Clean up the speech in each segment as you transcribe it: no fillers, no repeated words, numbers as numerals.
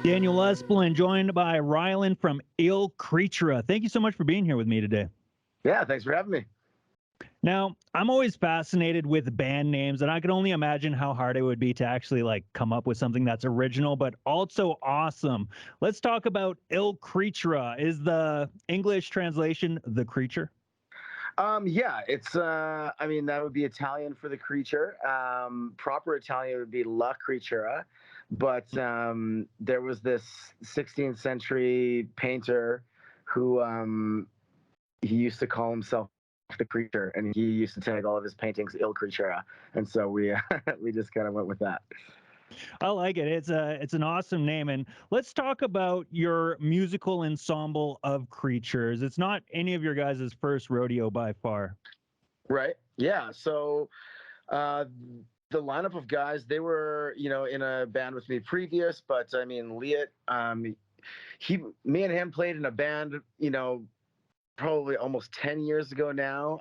Daniel Espelin, joined by Rylan from Creatura. Thank you so much for being here with me today. Yeah, thanks for having me. Now, I'm always fascinated with band names, and I can only imagine how hard it would be to actually come up with something that's original, but also awesome. Let's talk about Creatura. Is the English translation the creature? Yeah, it's I mean that would be Italian for the creature. Proper Italian would be La Creatura, but there was this 16th century painter who he used to call himself the creature, and he used to tag all of his paintings Il Creatura, and so we we just kind of went with that. I like it. It's an awesome name. And let's talk about your musical ensemble of creatures. It's not any of your guys' first rodeo by far. Right? Yeah. So uh, the lineup of guys, they were in a band with me previous, but I mean Liet, me and him played in a band, probably almost 10 years ago now,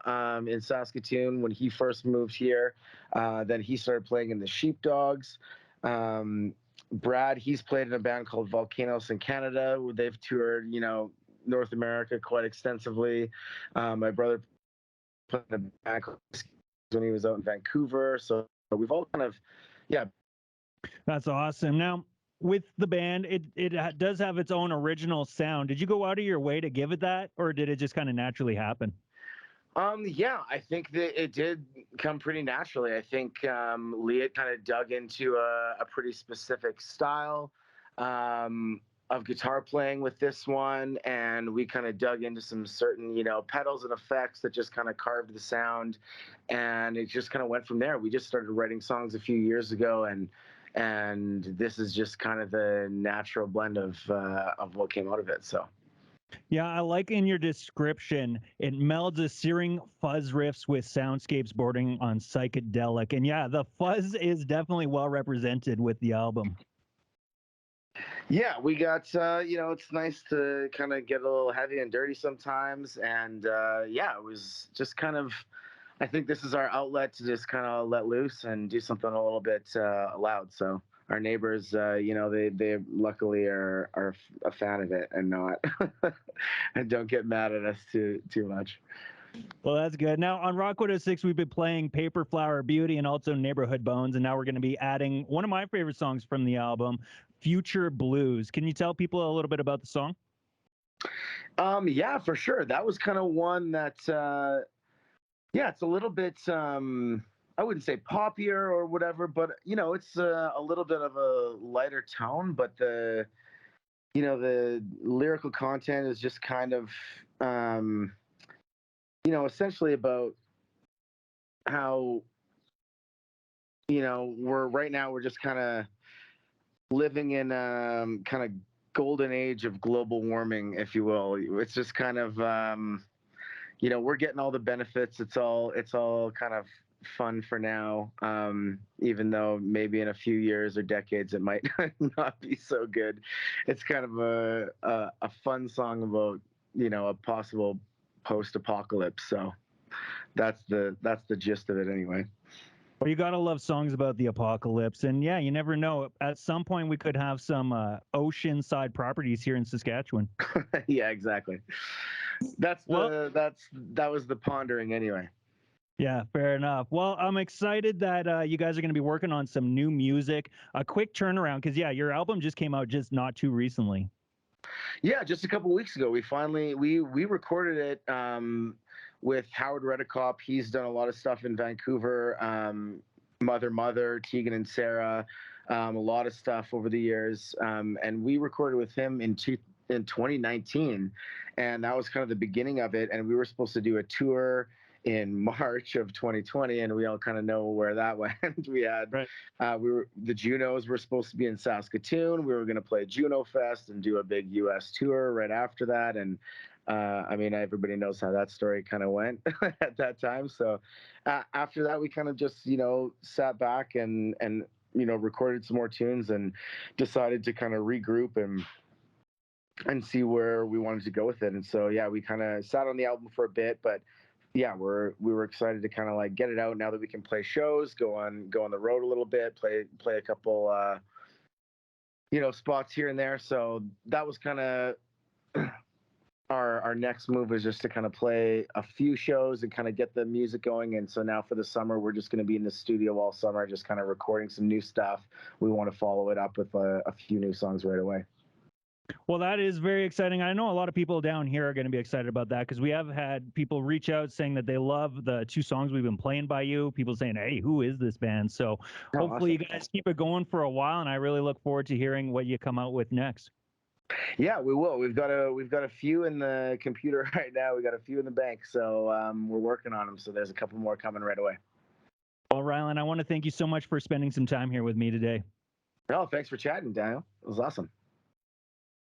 in Saskatoon when he first moved here. Then he started playing in the Sheepdogs. Um, Brad, he's played in a band called Volcanoes in Canada, where they've toured, North America quite extensively. My brother played in a band when he was out in Vancouver. So we've all kind of, yeah. That's awesome. Now, with the band, it does have its own original sound. Did you go out of your way to give it that, or did it just kind of naturally happen? Yeah, I think that it did come pretty naturally. I think Leah kind of dug into a pretty specific style of guitar playing with this one, and we kind of dug into some certain, pedals and effects that just kind of carved the sound, and it just kind of went from there. We just started writing songs a few years ago, and this is just kind of the natural blend of what came out of it. So. Yeah, I like in your description, it melds a searing fuzz riffs with soundscapes bordering on psychedelic. And yeah, the fuzz is definitely well represented with the album. Yeah, we got it's nice to kind of get a little heavy and dirty sometimes, and yeah, it was just kind of. I think this is our outlet to just kind of let loose and do something a little bit loud. So our neighbors, they luckily are a fan of it and not and don't get mad at us too much. Well, that's good. Now, on Rock 106, we've been playing Paper Flower Beauty and also Neighborhood Bones, and now we're going to be adding one of my favorite songs from the album, Future Blues. Can you tell people a little bit about the song? Yeah, for sure. That was kind of one that yeah, it's a little bit I wouldn't say poppier or whatever, but it's a little bit of a lighter tone, but the lyrical content is just kind of essentially about how we're just kind of living in kind of golden age of global warming, if you will. It's just kind of we're getting all the benefits. It's all kind of fun for now, even though maybe in a few years or decades it might not be so good. It's kind of a fun song about a possible post-apocalypse. So that's the gist of it anyway. Well, you got to love songs about the apocalypse. And yeah, you never know. At some point, we could have some ocean-side properties here in Saskatchewan. Yeah, exactly. Well, That was the pondering anyway. yeah, fair enough. Well, I'm excited that you guys are going to be working on some new music. A quick turnaround, because yeah, your album just came out just not too recently. Yeah, just a couple of weeks ago, we finally we recorded it with Howard Redicop. He's done a lot of stuff in Vancouver. Mother, Tegan and Sarah, a lot of stuff over the years, and we recorded with him in 2019, and that was kind of the beginning of it. And we were supposed to do a tour in March of 2020, and we all kind of know where that went. We had Right. the Junos were supposed to be in Saskatoon. We were going to play Juno Fest and do a big U.S. tour right after that, and I mean, everybody knows how that story kind of went at that time. So after that, we kind of just sat back and recorded some more tunes and decided to kind of regroup and see where we wanted to go with it. And so yeah, we kind of sat on the album for a bit, but yeah, we were excited to kind of like get it out now that we can play shows, go on the road a little bit, play a couple spots here and there. So that was kind of our next move, is just to kind of play a few shows and kind of get the music going. And so now for the summer, we're just going to be in the studio all summer, just kind of recording some new stuff. We want to follow it up with a few new songs right away. Well, that is very exciting. I know a lot of people down here are going to be excited about that because we have had people reach out saying that they love the 2 songs we've been playing by you. People saying, "Hey, who is this band?" So Oh, hopefully you awesome. guys keep it going for a while, and I really look forward to hearing what you come out with next. Yeah, we will. We've got a few in the computer right now. We got a few in the bank, so we're working on them. So there's a couple more coming right away. Well, Rylan, I want to thank you so much for spending some time here with me today. Oh, thanks for chatting, Daniel. It was awesome.